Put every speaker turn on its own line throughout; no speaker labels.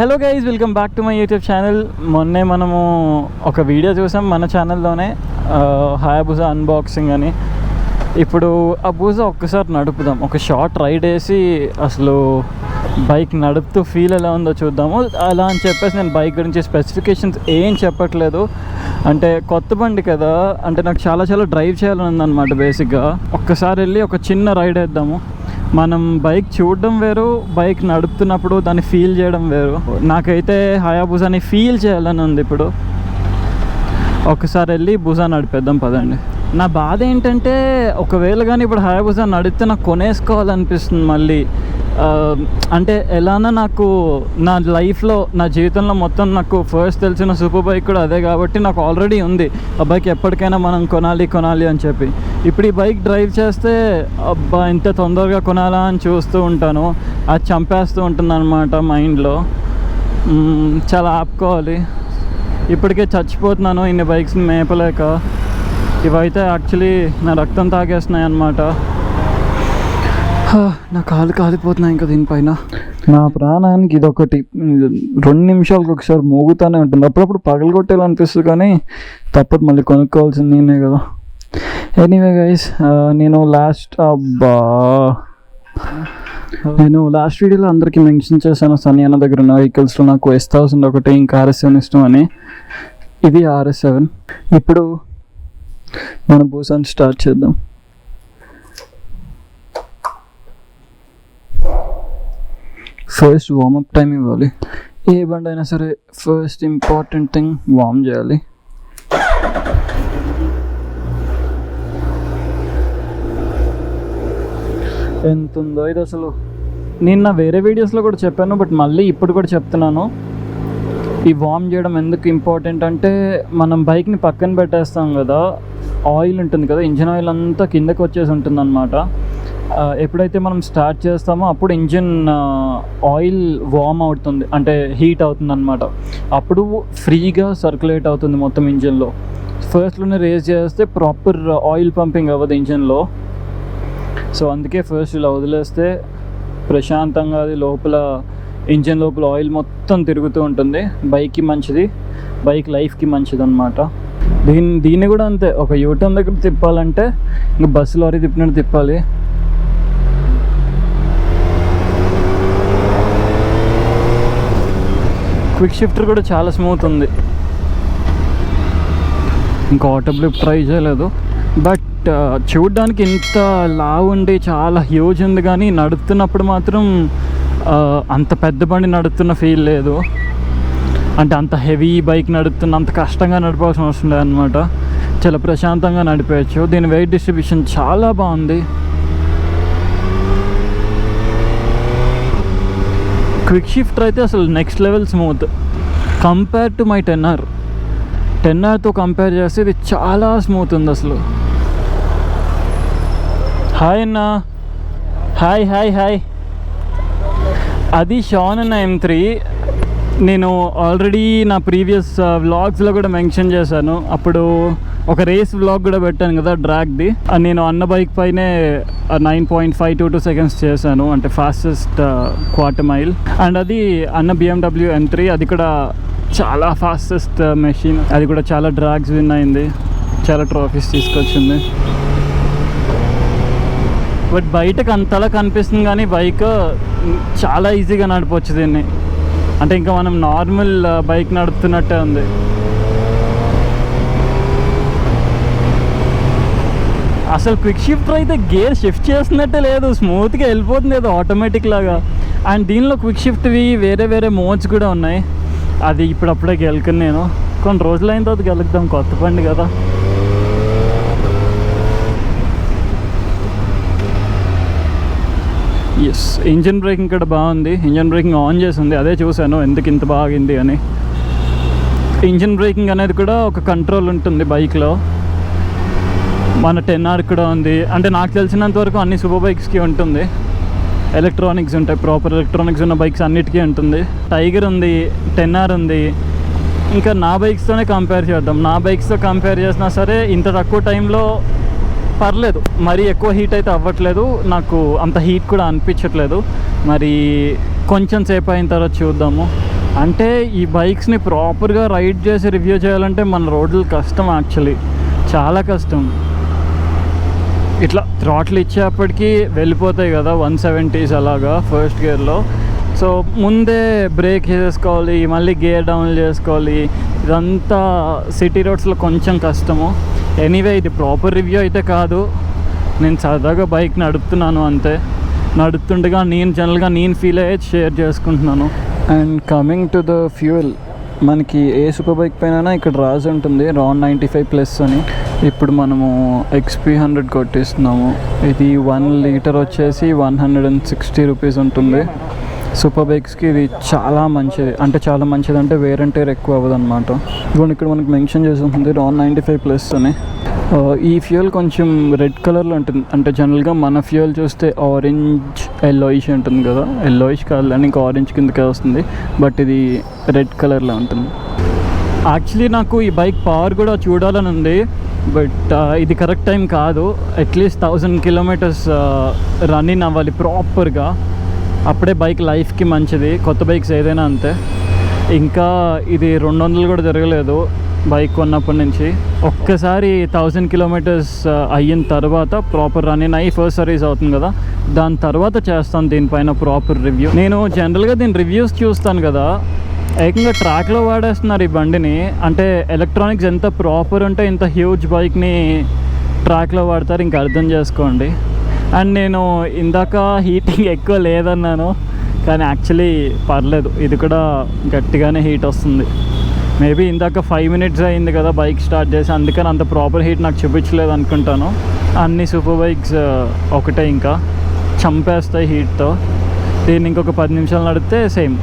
Hello guys, welcome back to my YouTube channel. మొన్నే మనము ఒక వీడియో చూసాం మన ఛానల్లోనే, హయాబుసా అన్బాక్సింగ్ అని. ఇప్పుడు ఆ బూజా ఒక్కసారి నడుపుదాం, ఒక షార్ట్ రైడ్ వేసి అసలు బైక్ నడుపుతూ ఫీల్ ఎలా ఉందో చూద్దాము. అలా అని చెప్పేసి నేను బైక్ గురించి స్పెసిఫికేషన్స్ ఏం చెప్పట్లేదు, అంటే కొత్త బండి కదా, అంటే నాకు చాలా డ్రైవ్ చేయాలని ఉందన్నమాట. బేసిక్గా ఒక్కసారి వెళ్ళి ఒక చిన్న రైడ్ వేద్దాము. మనం బైక్ చూడడం వేరు, బైక్ నడుపుతున్నప్పుడు దాన్ని ఫీల్ చేయడం వేరు. నాకైతే హయాబుసాని ఫీల్ చేయాలని ఉంది. ఇప్పుడు ఒకసారి వెళ్ళి బుసా నడిపేద్దాం పదండి. నా బాధ ఏంటంటే ఒకవేళ కానీ ఇప్పుడు హయాబుసా నడిపితే నాకు కొనేసుకోవాలనిపిస్తుంది మళ్ళీ. అంటే ఎలానా నాకు నా లైఫ్లో, నా జీవితంలో మొత్తం నాకు ఫస్ట్ తెలిసిన సూపర్ బైక్ కూడా అదే కాబట్టి నాకు ఆల్రెడీ ఉంది ఆ బైక్. ఎప్పటికైనా మనం కొనాలి అని చెప్పి ఇప్పుడు ఈ బైక్ డ్రైవ్ చేస్తే అబ్బా ఇంత తొందరగా కొనాలా అని చూస్తూ ఉంటాను. అది చంపేస్తూ ఉంటుంది అన్నమాట మైండ్లో. చాలా ఆపుకోవాలి. ఇప్పటికే చచ్చిపోతున్నాను ఇన్ని బైక్స్ని మేపలేక. ఇవైతే యాక్చువల్లీ నా రక్తం తాగేస్తున్నాయి అన్నమాట. నా కాలు కాలిపోతున్నాయి ఇంకా దీనిపైన. నా ప్రాణానికి ఇదొకటి 2 నిమిషాలకు ఒకసారి మోగుతూనే ఉంటుంది. అప్పుడప్పుడు పగలగొట్టేయాలనిపిస్తుంది కానీ తప్పదు, మళ్ళీ కొనుక్కోవాల్సింది నేనే కదా. ఎనీవే గైస్, నేను లాస్ట్ వీడియోలో అందరికీ మెన్షన్ చేశాను సన్నీ అన్న దగ్గర ఉన్న వెహికల్స్లో నాకు S1000 ఒకటి, ఇంకా RS7 ఇష్టం అని. ఇది RS7. ఇప్పుడు మన బూసాన్ని స్టార్ట్ చేద్దాం. ఫస్ట్ వార్మప్ టైం ఇవ్వాలి. ఏ బండి అయినా సరే ఫస్ట్ ఇంపార్టెంట్ థింగ్ వార్మ్ చేయాలి. ఎంత ఉందో ఇది అసలు. నేను నా వేరే వీడియోస్లో కూడా చెప్పాను, బట్ మళ్ళీ ఇప్పుడు కూడా చెప్తున్నాను. ఈ వార్మ్ చేయడం ఎందుకు ఇంపార్టెంట్ అంటే, మనం బైక్ని పక్కన పెట్టేస్తాం కదా, ఆయిల్ ఉంటుంది కదా, ఇంజిన్ ఆయిల్ అంతా కిందకి వచ్చేసి ఉంటుంది అన్నమాట. ఎప్పుడైతే మనం స్టార్ట్ చేస్తామో అప్పుడు ఇంజిన్ ఆయిల్ వార్మ్ అవుతుంది, అంటే హీట్ అవుతుంది అన్నమాట. అప్పుడు ఫ్రీగా సర్క్యులేట్ అవుతుంది మొత్తం ఇంజిన్లో. ఫస్ట్లోనే రేస్ చేస్తే ప్రాపర్ ఆయిల్ పంపింగ్ అవ్వదు ఇంజిన్లో. సో అందుకే ఫస్ట్ ఇలా వదిలేస్తే ప్రశాంతంగా అది లోపల, ఇంజిన్ లోపల ఆయిల్ మొత్తం తిరుగుతూ ఉంటుంది. బైక్కి మంచిది, బైక్ లైఫ్కి మంచిది అన్నమాట. దీన్ని కూడా అంతే, ఒక యూటర్న్ దగ్గర తిప్పాలంటే ఇంకా బస్సు లారీ తిప్పినట్టు తిప్పాలి. క్విక్ షిఫ్టర్ కూడా చాలా స్మూత్ ఉంది. ఇంకా ఆటో బ్లిప్ ట్రై చేయలేదు, బట్ చూడ్డానికి ఇంత లావు ఉండి చాలా హ్యూజ్ ఉంది, కానీ నడుపుతున్నప్పుడు మాత్రం అంత పెద్ద బండి నడుపుతున్న ఫీల్ లేదు. అంటే అంత హెవీ బైక్ నడుపుతున్న అంత కష్టంగా నడపాల్సిన అవసరం లేదన్నమాట. చాలా ప్రశాంతంగా నడిపేయచ్చు. దీని వెయిట్ డిస్ట్రిబ్యూషన్ చాలా బాగుంది. క్విక్ షిఫ్టర్ అయితే అసలు next level smooth compare to my 10R తో కంపేర్ చేస్తే ఇది చాలా స్మూత్ ఉంది అసలు. హాయ్ అన్న. హాయ్. అది షాన్ అన్న M3. నేను ఆల్రెడీ నా ప్రీవియస్ వ్లాగ్స్లో కూడా మెన్షన్ చేశాను. అప్పుడు ఒక రేస్ వ్లాగ్ కూడా పెట్టాను కదా డ్రాగ్ది. నేను అన్న బైక్ పైనే 9.522 సెకండ్స్ చేశాను, అంటే ఫాస్టెస్ట్ క్వార్టర్ మైల్. అండ్ అది అన్న BMW M3, అది కూడా చాలా ఫాస్టెస్ట్ మెషిన్. అది కూడా చాలా డ్రాగ్స్ విన్ అయింది, చాలా ట్రోఫీస్ తీసుకొచ్చింది. బట్ బయటకు అంతలా కనిపిస్తుంది కానీ బైక్ చాలా ఈజీగా నడపవచ్చు దీన్ని. అంటే ఇంకా మనం నార్మల్ బైక్ నడుపుతున్నట్టే ఉంది. అసలు క్విక్ షిఫ్టర్ అయితే గేర్ షిఫ్ట్ చేస్తున్నట్టే లేదు, స్మూత్గా వెళ్ళిపోతుంది ఏదో ఆటోమేటిక్ లాగా. అండ్ దీనిలో క్విక్ షిఫ్ట్వి వేరే మోడ్స్ కూడా ఉన్నాయి. అది ఇప్పుడప్పుడే గెలుకుని నేను కొన్ని రోజులు అయిన తర్వాత గెలుకుదాం, కొత్త బండి కదా. ఎస్, ఇంజన్ బ్రేకింగ్ కూడా బాగుంది. ఇంజన్ బ్రేకింగ్ ఆన్ చేసింది, అదే చూశాను ఎందుకు ఇంత బాగింది అని. ఇంజన్ బ్రేకింగ్ అనేది కూడా ఒక కంట్రోల్ ఉంటుంది బైక్లో. మన 10R కూడా ఉంది. అంటే నాకు తెలిసినంత వరకు అన్ని సూపర్ బైక్స్కి ఉంటుంది, ఎలక్ట్రానిక్స్ ఉంటాయి, ప్రాపర్ ఎలక్ట్రానిక్స్ ఉన్న బైక్స్ అన్నిటికీ ఉంటుంది. టైగర్ ఉంది, 10R ఉంది. ఇంకా నా బైక్స్తోనే కంపేర్ చేద్దాం. నా బైక్స్తో కంపేర్ చేసినా సరే ఇంత తక్కువ టైంలో పర్లేదు, మరీ ఎక్కువ హీట్ అయితే అవ్వట్లేదు, నాకు అంత హీట్ కూడా అనిపించట్లేదు. మరి కొంచెం సేపు అయిన తర్వాత చూద్దాము. అంటే ఈ బైక్స్ని ప్రాపర్గా రైడ్ చేసి రివ్యూ చేయాలంటే మన రోడ్లు కష్టం, యాక్చువల్లీ చాలా కష్టం. ఇట్లా థ్రాట్లు ఇచ్చేప్పటికీ వెళ్ళిపోతాయి కదా 170s అలాగా ఫస్ట్ గేర్లో. సో ముందే బ్రేక్ చేసుకోవాలి, మళ్ళీ గేర్ డౌన్ చేసుకోవాలి. ఇదంతా సిటీ రోడ్స్లో కొంచెం కష్టము. ఎనీవే ఇది ప్రాపర్ రివ్యూ అయితే కాదు, నేను సరదాగా బైక్ నడుపుతున్నాను అంతే. నడుపుతుండగా నేను జనరల్గా ఫీల్ అయ్యేది షేర్ చేసుకుంటున్నాను. And coming to the fuel, మనకి ఏ సూపర్ బైక్ పైన ఇక్కడ రాసి ఉంటుంది RON 95+ అని. ఇప్పుడు మనము XP 100 కొట్టిస్తున్నాము. ఇది 1 లీటర్ వచ్చేసి 160 రూపీస్ ఉంటుంది. సూపర్ బైక్స్కి ఇది చాలా మంచిది. అంటే చాలా మంచిది అంటే వేర్ అండ్ టైర్ ఎక్కువ అవ్వదు అనమాట. ఇదిగోండి ఇక్కడ మనకు మెన్షన్ చేసి ఉంటుంది RON 95+ అని. ఈ ఫ్యూయల్ కొంచెం రెడ్ కలర్లో ఉంటుంది. అంటే జనరల్గా మన ఫ్యూయల్ చూస్తే ఆరెంజ్ ఎల్లోయిష్ ఉంటుంది కదా, ఎల్లోయిష్ కలర్ అని ఇంకా ఆరెంజ్ కిందకే వస్తుంది, బట్ ఇది రెడ్ కలర్లో ఉంటుంది. యాక్చువల్లీ నాకు ఈ బైక్ పవర్ కూడా చూడాలని ఉంది, బట్ ఇది కరెక్ట్ టైం కాదు. అట్లీస్ట్ 1000 కిలోమీటర్స్ రన్నింగ్ అవ్వాలి ప్రాపర్గా, అప్పుడే బైక్ లైఫ్కి మంచిది. కొత్త బైక్స్ ఏదైనా అంతే. ఇంకా ఇది 200 కూడా జరగలేదు బైక్ కొన్నప్పటి నుంచి. ఒక్కసారి 1000 కిలోమీటర్స్ అయిన తర్వాత ప్రాపర్ రన్నింగ్ అయ్యి ఫస్ట్ సర్వీస్ అవుతుంది కదా, దాని తర్వాత చేస్తాను దీనిపైన ప్రాపర్ రివ్యూ. నేను జనరల్గా దీని రివ్యూస్ చూస్తాను కదా, ఏకంగా ట్రాక్లో వాడేస్తున్నారు ఈ బండిని. అంటే ఎలక్ట్రానిక్స్ ఎంత ప్రాపర్ ఉంటే ఇంత హ్యూజ్ బైక్ని ట్రాక్లో వాడతారు, ఇంకా అర్థం చేసుకోండి. అండ్ నేను ఇందాక హీటింగ్ ఎక్కువ లేదన్నాను, కానీ యాక్చువల్లీ పర్లేదు, ఇది కూడా గట్టిగానే హీట్ వస్తుంది. మేబీ ఇందాక 5 minutes అయింది కదా బైక్ స్టార్ట్ చేసి, అందుకని అంత ప్రాపర్ హీట్ నాకు చూపించలేదు అనుకుంటాను. అన్ని సూపర్ బైక్స్ ఒకటే, ఇంకా చంపేస్తాయి హీట్తో. దీన్ని ఇంకొక 10 నిమిషాలు నడిపితే సేమ్.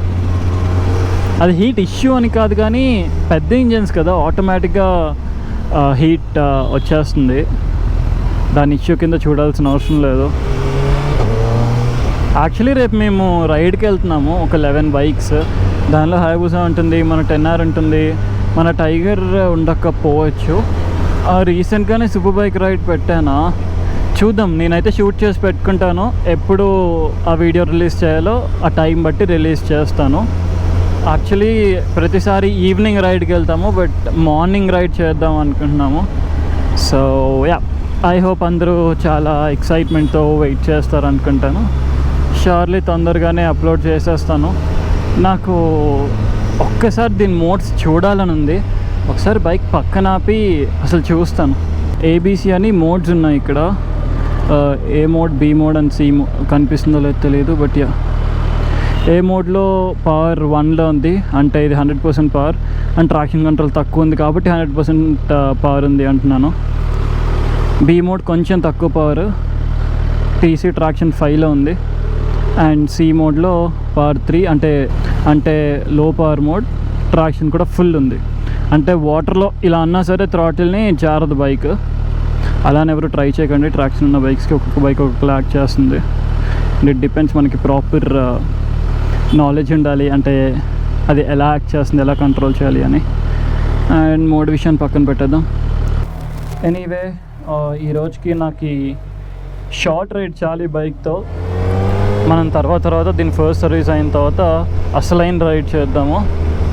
అది హీట్ ఇష్యూ అని కాదు, కానీ పెద్ద ఇంజన్స్ కదా ఆటోమేటిక్గా హీట్ వచ్చేస్తుంది. దాని ఇష్యూ కింద చూడాల్సిన అవసరం లేదు. యాక్చువల్లీ రేపు మేము రైడ్కి వెళ్తున్నాము, ఒక 11 బైక్స్. దానిలో హయాబుసా ఉంటుంది, మన 10R ఉంటుంది, మన టైగర్ ఉండకపోవచ్చు. రీసెంట్గానే సూపర్ బైక్ రైడ్ పెట్టానా, చూద్దాం. నేనైతే షూట్ చేసి పెట్టుకుంటాను, ఎప్పుడు ఆ వీడియో రిలీజ్ చేయాలో ఆ టైం బట్టి రిలీజ్ చేస్తాను. యాక్చువల్లీ ప్రతిసారి ఈవినింగ్ రైడ్కి వెళ్తాము, బట్ మార్నింగ్ రైడ్ చేద్దాం అనుకుంటున్నాము. సో యా, ఐ హోప్ అందరూ చాలా ఎక్సైట్మెంట్తో వెయిట్ చేస్తారు అనుకుంటాను. షూర్లీ తొందరగానే అప్లోడ్ చేసేస్తాను. నాకు ఒక్కసారి దీని మోడ్స్ చూడాలని ఉంది. ఒకసారి బైక్ పక్కన ఆపి అసలు చూస్తాను. ABC అని మోడ్స్ ఉన్నాయి ఇక్కడ. A mode, B mode and C mode కనిపిస్తుందో లేదో తెలియదు, బట్ యా, ఏ మోడ్లో పవర్ 1లో ఉంది, అంటే ఇది 100% పవర్. అండ్ ట్రాక్షన్ కంట్రోల్ తక్కువ ఉంది కాబట్టి 100% పవర్ ఉంది అంటున్నాను. B మోడ్ కొంచెం తక్కువ పవర్, TC ట్రాక్షన్ 5లో ఉంది. అండ్ C మోడ్లో పవర్ 3, అంటే లో పవర్ మోడ్, ట్రాక్షన్ కూడా ఫుల్ ఉంది. అంటే వాటర్లో ఇలా అన్నా సరే థ్రాటిల్ని జారదు బైక్. అలానే ఎవరు ట్రై చేయకండి, ట్రాక్షన్ ఉన్న బైక్స్కి ఒక్కొక్క బైక్ ఒక్కొక్కలా యాక్ట్ చేస్తుంది. అండ్ ఇట్ డిపెండ్స్, మనకి ప్రాపర్ నాలెడ్జ్ ఉండాలి, అంటే అది ఎలా యాక్ట్ చేస్తుంది, ఎలా కంట్రోల్ చేయాలి అని. అండ్ మోడ్ విషయాన్ని పక్కన పెట్టేద్దాం. ఎనీవే, ఈ రోజుకి నాకు షార్ట్ రైడ్ చాలు ఈ బైక్తో. మనం తర్వాత దీని ఫస్ట్ సర్వీస్ అయిన తర్వాత అసలైన రైడ్ చేద్దాము,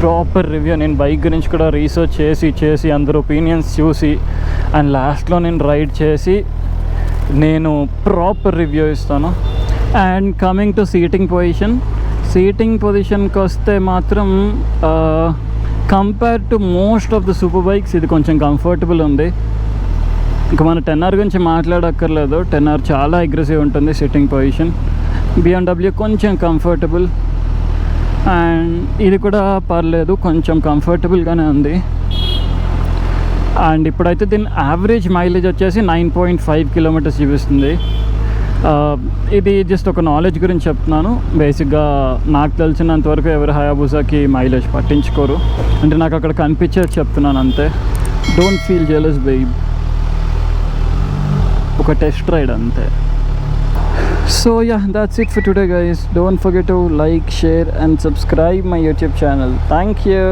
ప్రాపర్ రివ్యూ. నేను బైక్ గురించి కూడా రీసెర్చ్ చేసి అందరు ఒపీనియన్స్ చూసి అండ్ లాస్ట్లో నేను రైడ్ చేసి నేను ప్రాపర్ రివ్యూ ఇస్తాను. అండ్ కమింగ్ టు సీటింగ్ పొజిషన్కి వస్తే మాత్రం compare to most of the super bikes ఇది కొంచెం కంఫర్టబుల్ ఉంది. ఇంకా మన 10R గురించి మాట్లాడక్కర్లేదు, 10R చాలా అగ్రెసివ్ ఉంటుంది సిట్టింగ్ పొజిషన్. BMW కొంచెం కంఫర్టబుల్, అండ్ ఇది కూడా పర్లేదు, కొంచెం కంఫర్టబుల్గానే ఉంది. అండ్ ఇప్పుడైతే దీని యావరేజ్ మైలేజ్ వచ్చేసి 9.5 కిలోమీటర్స్ చూపిస్తుంది. ఇది జస్ట్ ఒక నాలెడ్జ్ గురించి చెప్తున్నాను. బేసిక్గా నాకు తెలిసినంతవరకు ఎవరు హయాబుసాకి మైలేజ్ పట్టించుకోరు, అంటే నాకు అక్కడ కనిపించేది చెప్తున్నాను అంతే. డోంట్ ఫీల్ జెలస్ బేబ్, ఒక టెస్ట్ రైడ్ అంతే. So yeah, that's it for today guys. Don't forget to like, share and subscribe my YouTube channel. Thank you.